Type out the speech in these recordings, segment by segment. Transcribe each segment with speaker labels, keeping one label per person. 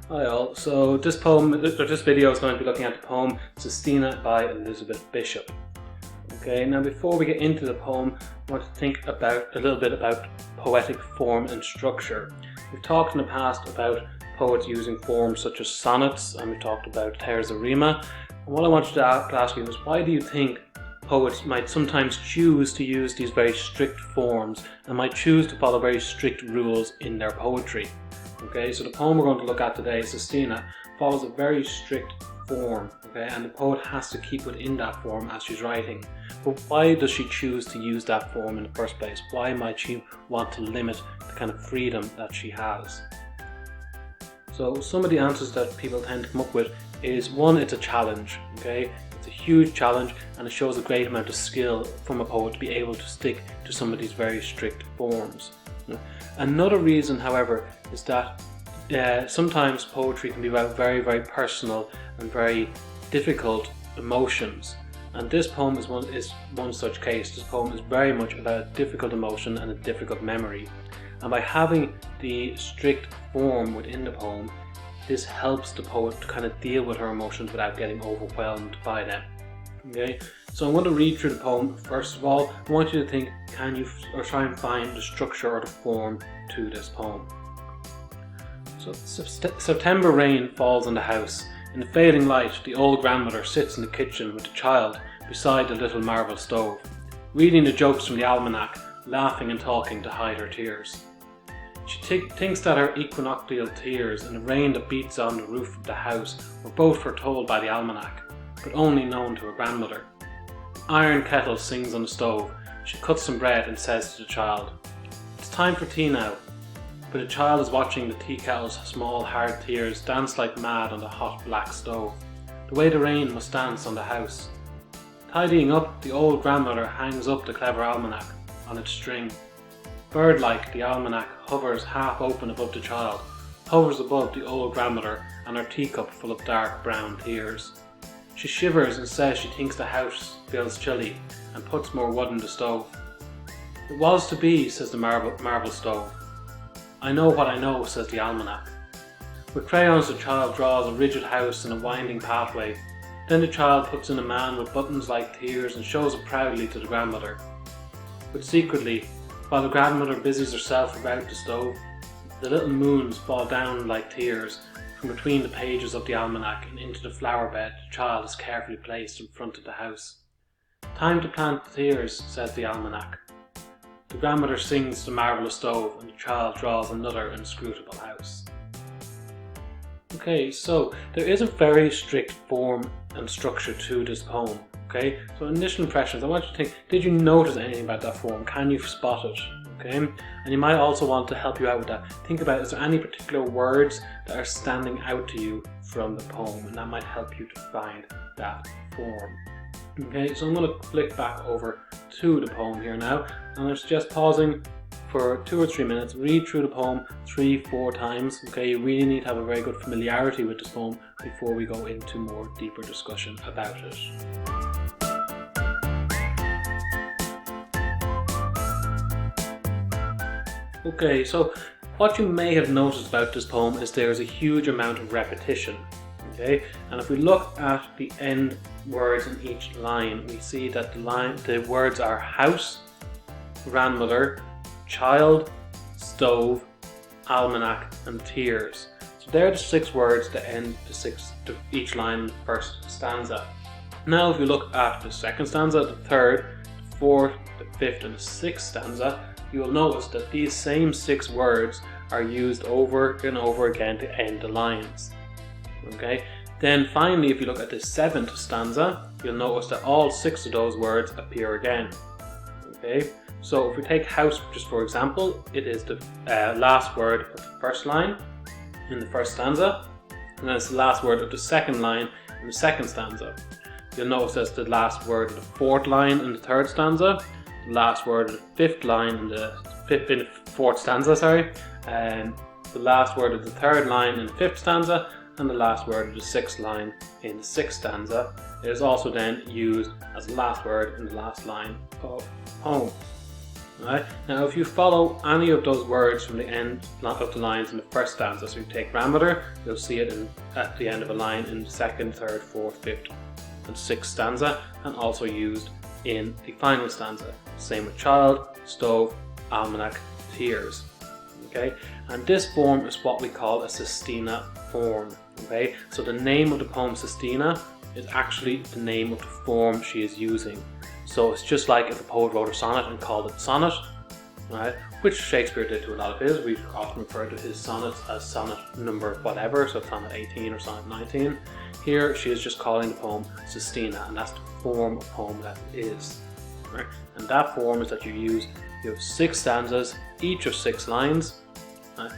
Speaker 1: Hi all, so this video is going to be looking at the poem Sestina by Elizabeth Bishop. Okay, now before we get into the poem, I want to think a little bit about poetic form and structure. We've talked in the past about poets using forms such as sonnets, and we've talked about terza rima. And what I wanted to ask you is, why do you think poets might sometimes choose to use these very strict forms and might choose to follow very strict rules in their poetry? Okay, so the poem we're going to look at today, Sestina, follows a very strict form, okay, and the poet has to keep within that form as she's writing. But why does she choose to use that form in the first place? Why might she want to limit the kind of freedom that she has? So some of the answers that people tend to come up with is, one, it's a challenge, okay? It's a huge challenge, and it shows a great amount of skill from a poet to be able to stick to some of these very strict forms. Another reason, however, is that sometimes poetry can be about very, very personal and very difficult emotions. And this poem is one such case. This poem is very much about a difficult emotion and a difficult memory. And by having the strict form within the poem, this helps the poet to kind of deal with her emotions without getting overwhelmed by them. Okay, so I'm going to read through the poem. First of all, I want you to think, try and find the structure or the form to this poem. So, September rain falls on the house. In the fading light, the old grandmother sits in the kitchen with the child beside the little marble stove, reading the jokes from the almanac, laughing and talking to hide her tears. She thinks that her equinoctial tears and the rain that beats on the roof of the house were both foretold by the almanac, but only known to her grandmother. The iron kettle sings on the stove. She cuts some bread and says to the child, "It's time for tea now." But the child is watching the tea kettle's small hard tears dance like mad on the hot black stove, the way the rain must dance on the house. Tidying up, the old grandmother hangs up the clever almanac on its string. Bird-like, the almanac hovers half open above the child, hovers above the old grandmother and her teacup full of dark brown tears. She shivers and says she thinks the house feels chilly, and puts more wood in the stove. "It was to be," says the marble stove. "I know what I know," says the almanac. With crayons, the child draws a rigid house and a winding pathway. Then the child puts in a man with buttons like tears and shows it proudly to the grandmother. But secretly, while the grandmother busies herself about the stove, the little moons fall down like tears from between the pages of the almanac and into the flower bed the child has carefully placed in front of the house. "Time to plant the tears," says the almanac. The grandmother sings the marvellous stove, and the child draws another inscrutable house. Okay, so there is a very strict form and structure to this poem. Okay, so initial impressions, I want you to think, did you notice anything about that form? Can you spot it? Okay, and you might also want to help you out with that. Think about, is there any particular words that are standing out to you from the poem, and that might help you to find that form. Okay, so I'm going to flick back over to the poem here now, and I suggest pausing for 2 or 3 minutes, read through the poem 3-4 times. Okay, you really need to have a very good familiarity with this poem before we go into more deeper discussion about it. Okay, so what you may have noticed about this poem is there is a huge amount of repetition. Okay, and if we look at the end words in each line, we see that the words are house, grandmother, child, stove, almanac, and tears. So they're the 6 words that end each line in the first stanza. Now if you look at the second stanza, the third, the fourth, the fifth, and the sixth stanza, you will notice that these same 6 words are used over and over again to end the lines. Okay. Then finally, if you look at the 7th stanza, you'll notice that all 6 of those words appear again. Okay. So if we take house just for example, it is the last word of the first line in the first stanza, and then it's the last word of the second line in the second stanza. You'll notice that's the last word of the 4th line in the 3rd stanza, the last word of the 5th line in the 4th stanza, and the last word of the 3rd line in the 5th stanza, and the last word of the 6th line in the 6th stanza. It is also then used as the last word in the last line of the poem. Right? Now if you follow any of those words from the end of the lines in the first stanza, so you take grandmother, you'll see it at the end of a line in the second, third, fourth, fifth and sixth stanza, and also used in the final stanza. Same with child, stove, almanac, tears. Okay, and this form is what we call a sestina form. Okay, so the name of the poem Sestina is actually the name of the form she is using. So it's just like if a poet wrote a sonnet and called it sonnet, right? Which Shakespeare did to a lot of his. We often refer to his sonnets as sonnet number whatever, so sonnet 18 or sonnet 19. Here she is just calling the poem Sestina, and that's the form of poem that it is. Right? And that form is that you have 6 stanzas, each of 6 lines, right?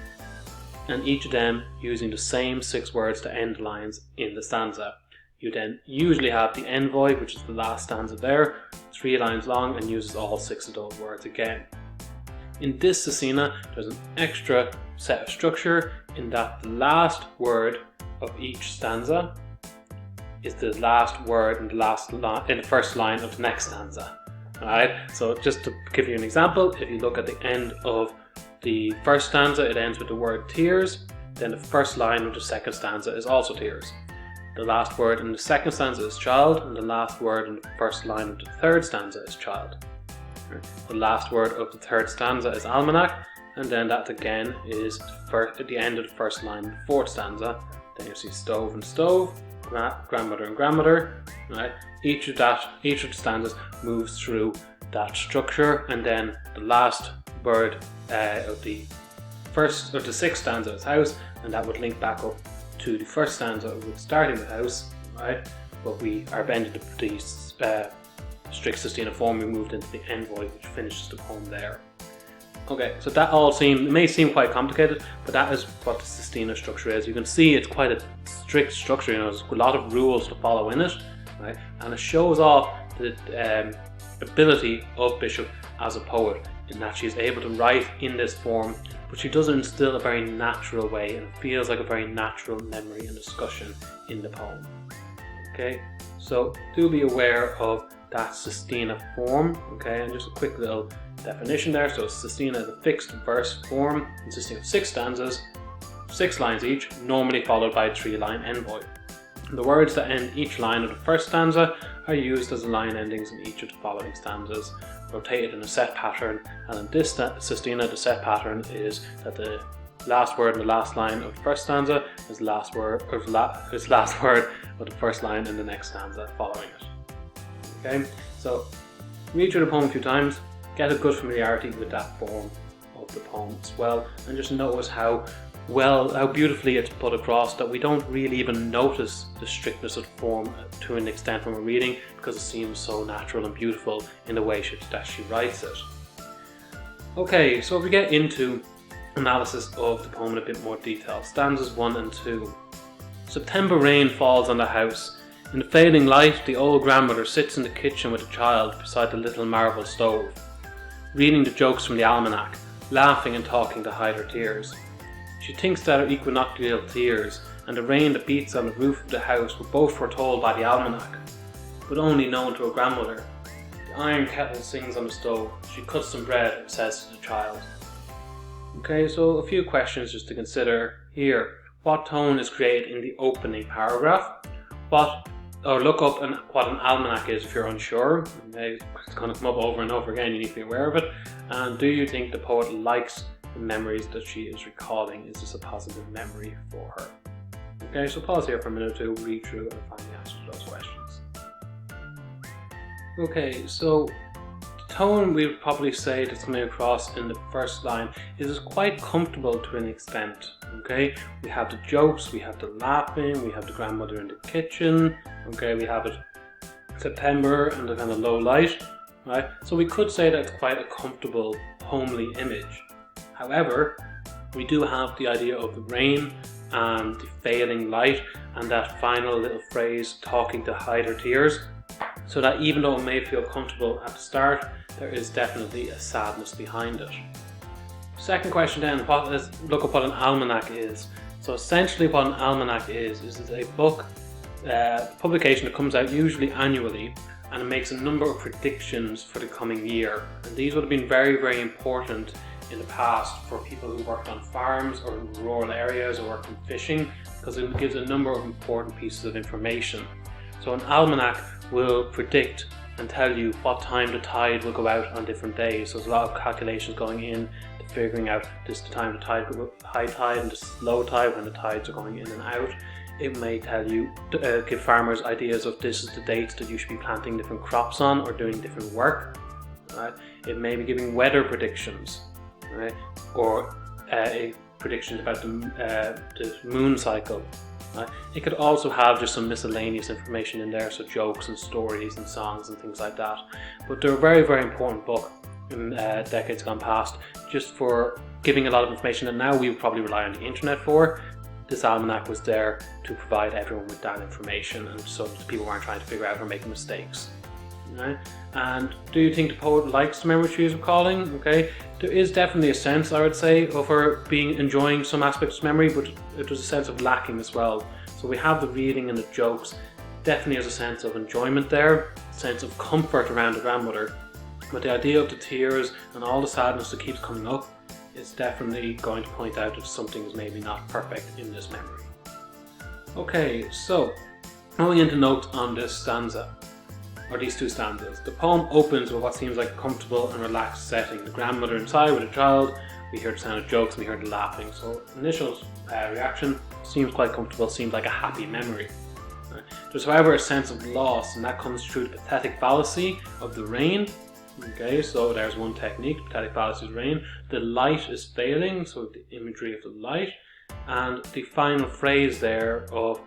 Speaker 1: And each of them using the same 6 words to end lines in the stanza. You then usually have the envoy, which is the last stanza there, 3 lines long, and uses all 6 of those words again. In this Sestina, there's an extra set of structure in that the last word of each stanza is the last word in the first line of the next stanza. Alright, so just to give you an example, if you look at the end of the first stanza, it ends with the word tears, then the first line of the second stanza is also tears. The last word in the second stanza is child, and the last word in the first line of the third stanza is child. The last word of the third stanza is almanac, and then that again is at the end of the first line of the fourth stanza. Then you see stove and stove, grandmother and grandmother. Right? Each of the stanzas moves through that structure, and then the last word of the sixth stanza is house, and that would link back up to the first stanza with starting with house, right? But we are bending the strict Sestina form. We moved into the envoy, which finishes the poem there. Okay, so that it may seem quite complicated, but that is what the Sestina structure is. You can see it's quite a strict structure. There's a lot of rules to follow in it, right? And it shows off the ability of Bishop as a poet, in that she's able to write in this form, but she does it in still a very natural way, and it feels like a very natural memory and discussion in the poem. Okay, so do be aware of that Sestina form. Okay, and just a quick little definition there. So Sestina is a fixed verse form consisting of 6 stanzas, 6 lines each, normally followed by a 3-line envoy. The words that end each line of the first stanza are used as the line endings in each of the following stanzas, rotated in a set pattern, and in this Sestina the set pattern is that the last word in the last line of the first stanza is the last word of the first line in the next stanza following it. Okay, so read through the poem a few times, get a good familiarity with that form of the poem as well, and just notice how beautifully it's put across that we don't really even notice the strictness of the form to an extent when we're reading, because it seems so natural and beautiful in the way that she writes it. Okay, so if we get into analysis of the poem in a bit more detail, stanzas 1 and 2. September rain falls on the house. In the fading light, the old grandmother sits in the kitchen with the child beside the little marble stove, reading the jokes from the almanac, laughing and talking to hide her tears. She thinks that her equinoctial tears and the rain that beats on the roof of the house were both foretold by the almanac, but only known to her grandmother. The iron kettle sings on the stove. She cuts some bread and says to the child. Okay, so a few questions just to consider here. What tone is created in the opening paragraph? Look up what an almanac is if you're unsure. Okay, it's going to come up over and over again, you need to be aware of it. And do you think the poet likes the memories that she is recalling? Is this a positive memory for her? Okay, so pause here for a minute or two, read through and find the answers to those questions. Okay, so the tone we would probably say that's coming across in the first line is quite comfortable to an extent. Okay, we have the jokes, we have the laughing, we have the grandmother in the kitchen. Okay, we have it September and the kind of low light, right? So we could say that it's quite a comfortable, homely image. However, we do have the idea of the rain and the failing light and that final little phrase, talking to hide her tears, so that even though it may feel comfortable at the start, there is definitely a sadness behind it. Second question then, look up what an almanac is. So essentially what an almanac is a book, publication that comes out usually annually and it makes a number of predictions for the coming year. And these would have been very, very important in the past for people who worked on farms or in rural areas or worked in fishing, because it gives a number of important pieces of information. So an almanac will predict and tell you what time the tide will go out on different days. So there's a lot of calculations going in to figuring out this the time the tide, high tide and the low tide, when the tides are going in and out. It may tell you, give farmers ideas of this is the dates that you should be planting different crops on or doing different work. Right? It may be giving weather predictions, right? Or predictions about the moon cycle. Right? It could also have just some miscellaneous information in there, so jokes and stories and songs and things like that. But they're a very, very important book in decades gone past, just for giving a lot of information that now we would probably rely on the internet for. This almanac was there to provide everyone with that information, and so people weren't trying to figure out or making mistakes. Right? And do you think the poet likes the memory she is recalling? Okay, there is definitely a sense, I would say, of her enjoying some aspects of memory, but there's a sense of lacking as well. So we have the reading and the jokes. Definitely has a sense of enjoyment there, a sense of comfort around the grandmother. But the idea of the tears and all the sadness that keeps coming up is definitely going to point out that something is maybe not perfect in this memory. Okay, so going into notes on this stanza, or these two stanzas. The poem opens with what seems like a comfortable and relaxed setting. The grandmother inside with a child, we hear the sound of jokes and we hear the laughing. So initial reaction seems quite comfortable, seems like a happy memory. There's however a sense of loss, and that comes through the pathetic fallacy of the rain. Okay, so there's one technique, pathetic fallacy of rain. The light is failing, so the imagery of the light, and the final phrase there of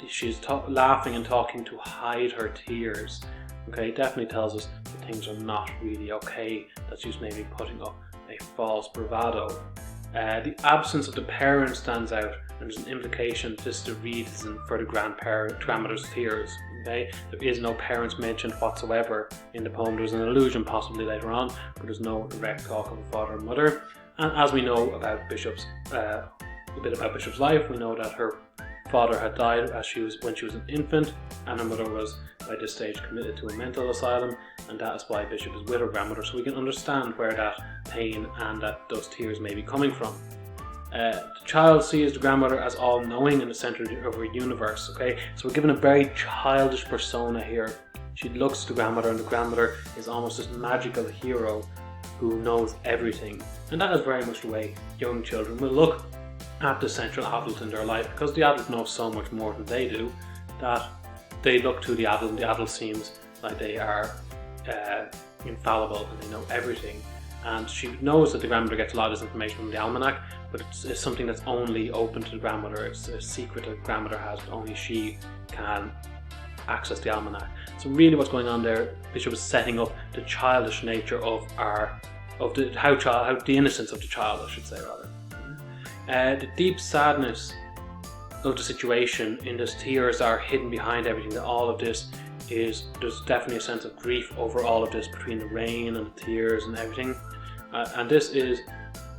Speaker 1: she's laughing and talking to hide her tears. Okay, it definitely tells us that things are not really okay, that she's maybe putting up a false bravado. The absence of the parent stands out, and there's an implication this is the reason for the grandmother's tears. Okay, there is no parents mentioned whatsoever in the poem. There's an allusion possibly later on, but there's no direct talk of a father and mother. And as we know about Bishop's, a bit about Bishop's life, we know that her father had died when she was an infant, and her mother was by this stage committed to a mental asylum, and that is why Bishop is with her grandmother, so we can understand where that pain and those tears may be coming from. The child sees the grandmother as all-knowing in the centre of her universe. Okay, so we're given a very childish persona here. She looks to the grandmother, and the grandmother is almost this magical hero who knows everything, and that is very much the way young children will look at the central adult in their life, because the adult knows so much more than they do, that they look to the adult, and the adult seems like they are infallible and they know everything. And she knows that the grandmother gets a lot of this information from the almanac, but it's something that's only open to the grandmother. It's a secret that the grandmother has, but only she can access the almanac. So really what's going on there, Bishop is setting up the childish nature of the innocence of the child, I should say, rather. The deep sadness of the situation in this tears are hidden behind everything. That all of this is, there's definitely a sense of grief over all of this, between the rain and the tears and everything. And this is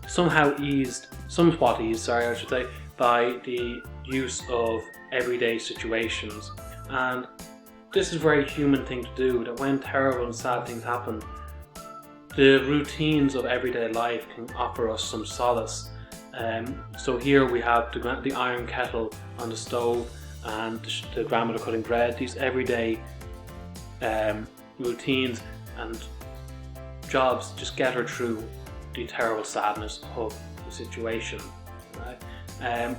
Speaker 1: somewhat eased, I should say, by the use of everyday situations. And this is a very human thing to do, that when terrible and sad things happen, the routines of everyday life can offer us some solace. So here we have the iron kettle on the stove and the grandmother cutting bread. These everyday routines and jobs just get her through the terrible sadness of the situation. Right?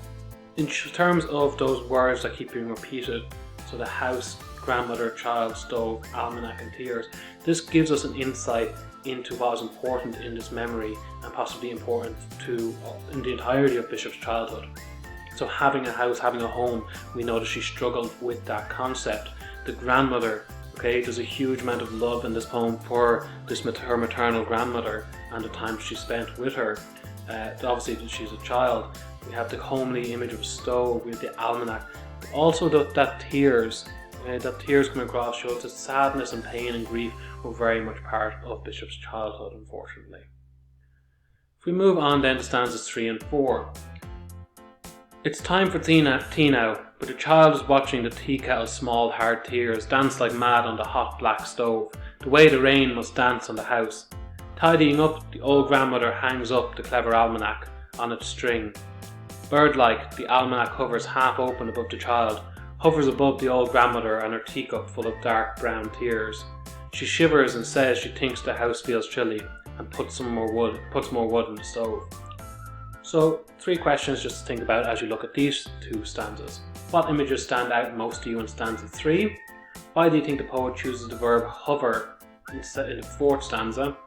Speaker 1: In terms of those words that keep being repeated, so the house, grandmother, child, stove, almanac and tears, this gives us an insight into what is important in this memory, and possibly important in the entirety of Bishop's childhood. So having a house, having a home, we know that she struggled with that concept. The grandmother, okay, there's a huge amount of love in this poem for her maternal grandmother and the time she spent with her. Obviously she's a child. We have the homely image of a stove, we have the almanac. Also that tears coming across shows that sadness and pain and grief were very much part of Bishop's childhood, unfortunately. If we move on then to stanzas 3 and 4. It's time for tea now, but the child is watching the tea kettle's small hard tears dance like mad on the hot black stove, the way the rain must dance on the house. Tidying up, the old grandmother hangs up the clever almanac on its string. Bird-like, the almanac hovers half open above the child, hovers above the old grandmother and her teacup full of dark brown tears. She shivers and says she thinks the house feels chilly, and puts more wood in the stove. So 3 questions just to think about as you look at these 2 stanzas. What images stand out most to you in stanza 3? Why do you think the poet chooses the verb hover in the 4th stanza?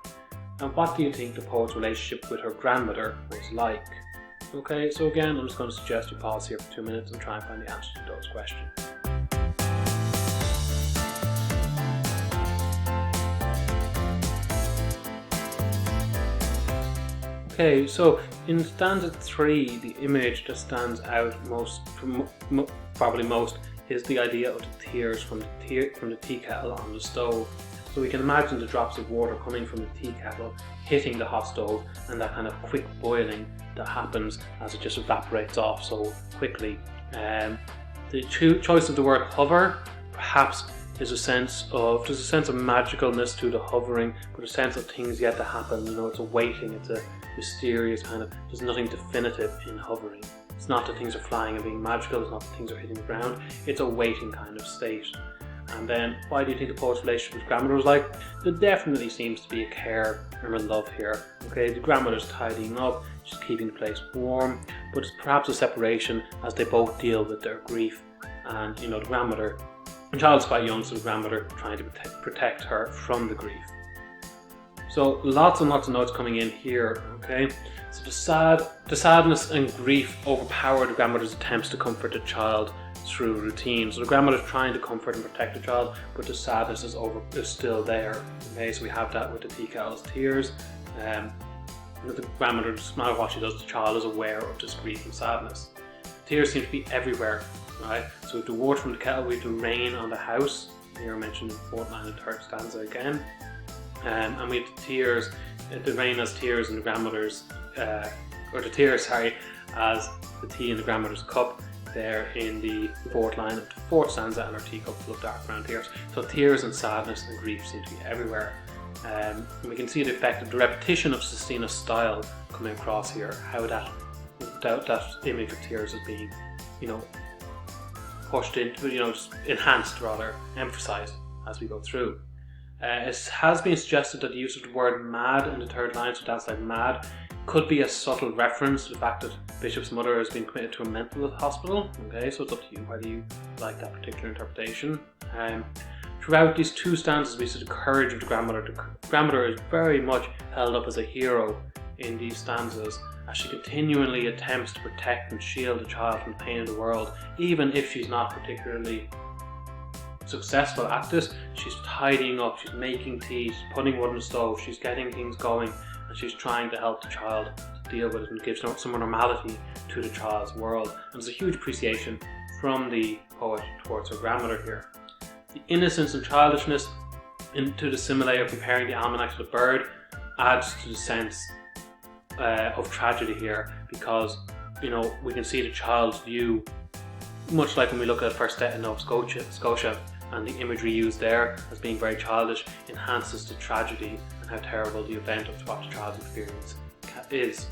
Speaker 1: And what do you think the poet's relationship with her grandmother was like? Okay, so again, I'm just going to suggest you pause here for 2 minutes and try and find the answer to those questions. Okay, so in stanza 3, the image that stands out probably most, is the idea of the tears from the tea kettle on the stove. So we can imagine the drops of water coming from the tea kettle, hitting the hot stove, and that kind of quick boiling that happens as it just evaporates off so quickly. The choice of the word hover perhaps is there's a sense of magicalness to the hovering, but a sense of things yet to happen. You know, it's a waiting, it's a mysterious kind of, there's nothing definitive in hovering. It's not that things are flying and being magical, it's not that things are hitting the ground, it's a waiting kind of state. And then, why do you think the poet's relationship with grandmother was like? There definitely seems to be a care and a love here. Okay, the grandmother's tidying up, she's keeping the place warm, but it's perhaps a separation as they both deal with their grief. And you know, the child's quite young, so the grandmother trying to protect her from the grief. So lots and lots of notes coming in here, okay? So the sadness and grief overpower the grandmother's attempts to comfort the child through routine. So the grandmother's trying to comfort and protect the child, but the sadness is still there. Okay, so we have that with the tea kettle's tears. The grandmother, no matter what she does, the child is aware of this grief and sadness. The tears seem to be everywhere, right? So we have the water from the kettle, we have the rain on the house. Here I mentioned in the 4th line and 3rd stanza again. And we have the tears, the rain as tears in the grandmother's, or the tears, sorry, as the tea in the grandmother's cup there in the 4th line of the 4th stanza, and her teacup full of dark brown tears. So tears and sadness and grief seem to be everywhere. And we can see the effect of the repetition of Sestina's style coming across here, how that image of tears is being, you know, pushed into, you know, just enhanced rather, emphasized as we go through. It has been suggested that the use of the word mad in the 3rd line, so that's like mad, could be a subtle reference to the fact that Bishop's mother has been committed to a mental hospital. Okay, so it's up to you whether you like that particular interpretation. Throughout these 2 stanzas, we see the courage of the grandmother. The grandmother is very much held up as a hero in these stanzas, as she continually attempts to protect and shield the child from the pain of the world, even if she's not particularly successful at this. She's tidying up, she's making tea, she's putting wood in the stove, she's getting things going, and she's trying to help the child to deal with it and give some normality to the child's world. And there's a huge appreciation from the poet towards her grandmother here. The innocence and childishness into the simile of comparing the almanac to the bird adds to the sense of tragedy here, because, you know, we can see the child's view, much like when we look at First Sestina of Scotia, and the imagery used there as being very childish enhances the tragedy and how terrible the event of what the child's experience is.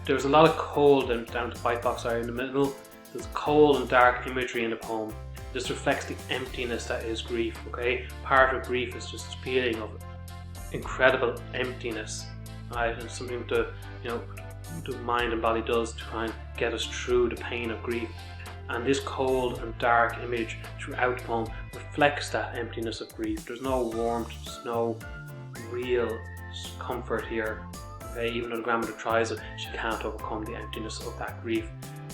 Speaker 1: There's a lot of cold and down to white box area in the middle. There's cold and dark imagery in the poem. This reflects the emptiness that is grief. Okay, part of grief is just a feeling of incredible emptiness, right? And something the mind and body does to try and get us through the pain of grief. And this cold and dark image throughout the poem reflects that emptiness of grief. There's no warmth, there's no real comfort here. Okay? Even though the grandmother tries it, she can't overcome the emptiness of that grief.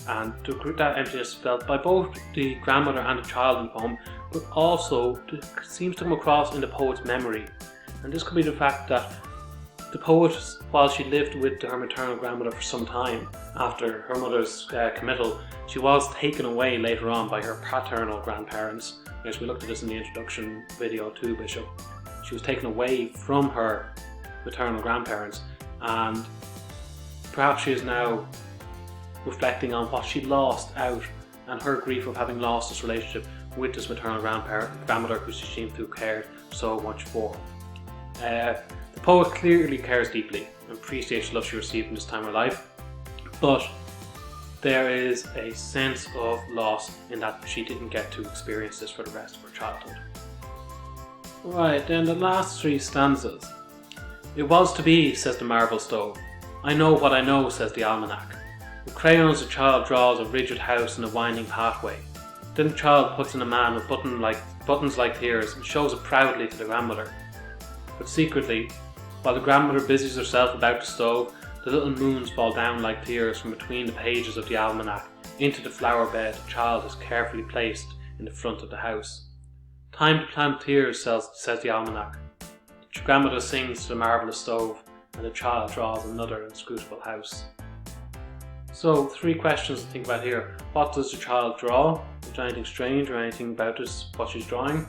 Speaker 1: And that emptiness felt by both the grandmother and the child in the poem, but also seems to come across in the poet's memory. And this could be the fact that the poet, while she lived with her maternal grandmother for some time after her mother's committal, she was taken away later on by her paternal grandparents. As we looked at this in the introduction video to Bishop, she was taken away from her maternal grandparents, and perhaps she is now reflecting on what she lost out and her grief of having lost this relationship with this maternal grandmother who she seemed to have cared so much for. The poet clearly cares deeply and appreciates the love she received in this time of her life, but there is a sense of loss in that she didn't get to experience this for the rest of her childhood. Right, then the last 3 stanzas. It was to be, says the marble stove. I know what I know, says the almanac. With crayons the child draws a rigid house in a winding pathway. Then the child puts in a man with buttons like tears and shows it proudly to the grandmother. But secretly, while the grandmother busies herself about the stove, the little moons fall down like tears from between the pages of the almanac into the flower bed the child has carefully placed in the front of the house. Time to plant tears, says the almanac. The grandmother sings to the marvellous stove, and the child draws another inscrutable house. So, 3 questions to think about here. What does the child draw? Is there anything strange or anything about this, what she's drawing?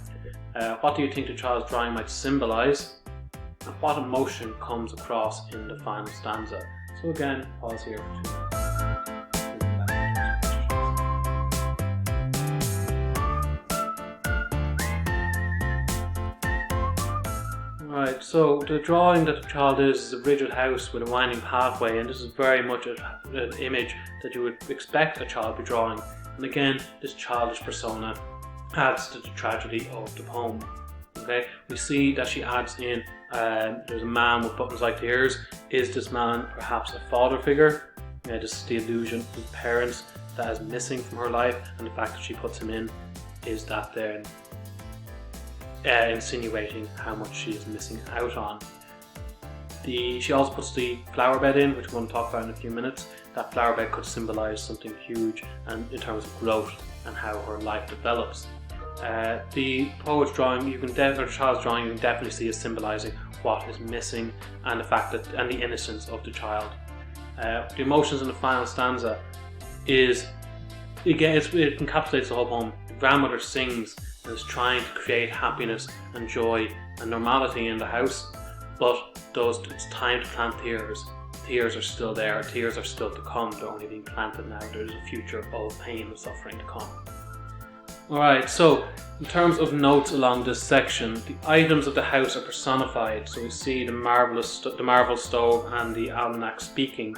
Speaker 1: What do you think the child's drawing might symbolise? And what emotion comes across in the final stanza? So again, pause here for 2 minutes. Right, so the drawing that the child is a rigid house with a winding pathway, and this is very much an image that you would expect a child to be drawing. And again, this childish persona adds to the tragedy of the poem. Okay, we see that she adds in there's a man with buttons like tears. Is this man perhaps a father figure? This is the illusion of parents that is missing from her life, and the fact that she puts him in is that then insinuating how much she is missing out on. She also puts the flower bed in, which we're going to talk about in a few minutes. That flower bed could symbolise something huge and in terms of growth and how her life develops. The poet's drawing, or the child's drawing, you can definitely see as symbolising what is missing and the fact that and the innocence of the child. The emotions in the final stanza is again it encapsulates the whole poem. The grandmother sings and is trying to create happiness and joy and normality in the house, but it's time to plant tears. Tears are still there. Tears are still to come. They're only being planted now. There's a future of pain and suffering to come. Alright, so in terms of notes along this section, the items of the house are personified. So we see the marble stove and the almanac speaking.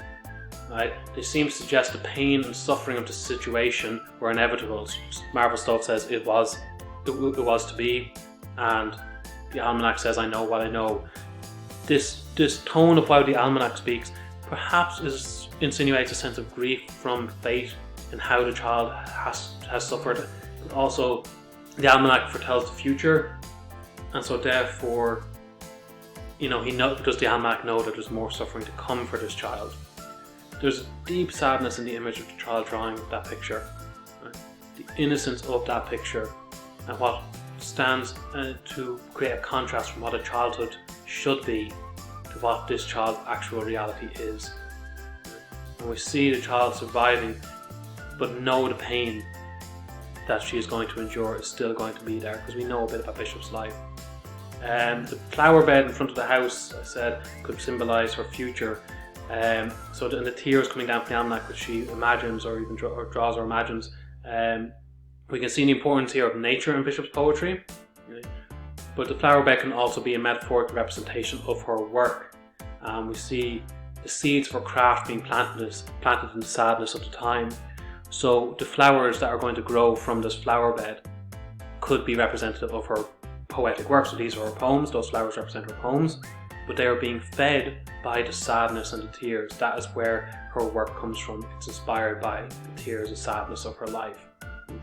Speaker 1: Right? They seem to suggest the pain and suffering of the situation were inevitable. Marble stove says it was to be, and the almanac says I know what I know. This tone of how the almanac speaks perhaps insinuates a sense of grief from fate and how the child has suffered. But also, the almanac foretells the future, and so therefore, does the almanac know that there's more suffering to come for this child? There's deep sadness in the image of the child drawing that picture, right? The innocence of that picture, and what stands to create a contrast from what a childhood should be to what this child's actual reality is. And we see the child surviving, but know the pain that she is going to endure is still going to be there, because we know a bit about Bishop's life. The flower bed in front of the house, I said, could symbolise her future. And the tears coming down from the almanac, which she imagines or even draws or imagines. We can see the importance here of nature in Bishop's poetry. Right? But the flower bed can also be a metaphorical representation of her work. We see the seeds for craft being planted in the sadness of the time. So the flowers that are going to grow from this flower bed could be representative of her poetic work. So these are her poems, those flowers represent her poems, but they are being fed by the sadness and the tears. That is where her work comes from. It's inspired by the tears and sadness of her life.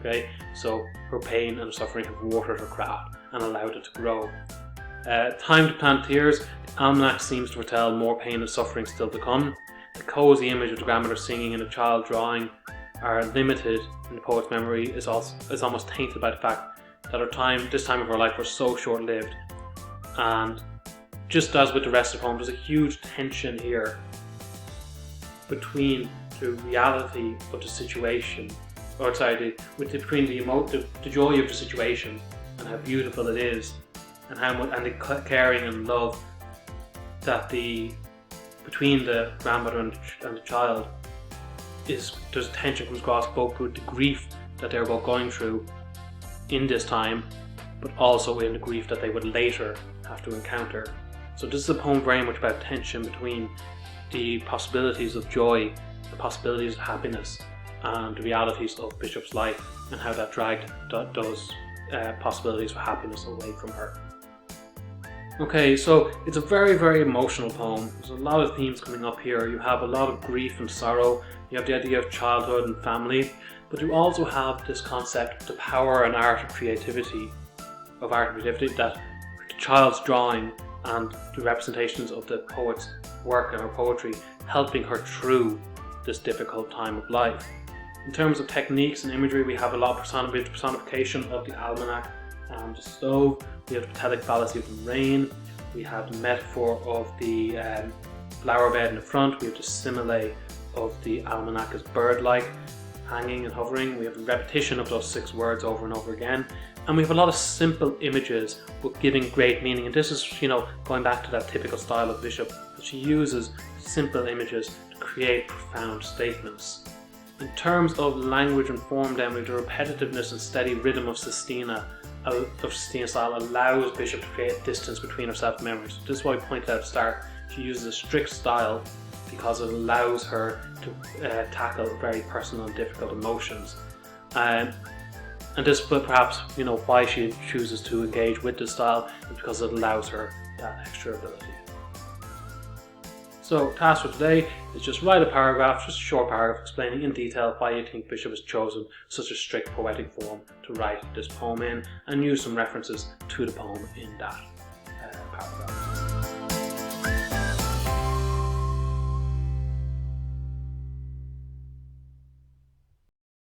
Speaker 1: Okay, so her pain and suffering have watered her craft and allowed it to grow. Time to plant tears. The almanac seems to foretell more pain and suffering still to come. The cosy image of the grandmother singing and a child drawing are limited in the poet's memory, is almost tainted by the fact that this time of her life was so short-lived. And just as with the rest of the poem, there's a huge tension here between the reality of the situation, between the joy of the situation and how beautiful it is, and the caring and love that between the grandmother and the child there's tension comes across, both with the grief that they're both going through in this time, but also in the grief that they would later have to encounter. So this is a poem very much about tension between the possibilities of joy, the possibilities of happiness, and the realities of Bishop's life, and how that dragged those possibilities for happiness away from her. Okay, so it's a very, very emotional poem. There's a lot of themes coming up here. You have a lot of grief and sorrow. You have the idea of childhood and family, but you also have this concept, the power and art of creativity, that the child's drawing and the representations of the poet's work and her poetry helping her through this difficult time of life. In terms of techniques and imagery, we have a lot of personification of the almanac and the stove. We have the pathetic fallacy of the rain. We have the metaphor of the flower bed in the front. We have the simile of the almanac as bird-like, hanging and hovering. We have the repetition of those 6 words over and over again. And we have a lot of simple images but giving great meaning. And this is, going back to that typical style of Bishop, that she uses simple images to create profound statements. In terms of language and form, then, the repetitiveness and steady rhythm of Sestina style allows Bishop to create distance between herself and memory. So this is why I pointed out at the start. She uses a strict style because it allows her to tackle very personal and difficult emotions. And this, but perhaps, why she chooses to engage with this style is because it allows her that extra ability. So, task for today is just write a paragraph, just a short paragraph, explaining in detail why you think Bishop has chosen such a strict poetic form to write this poem in, and use some references to the poem in that paragraph.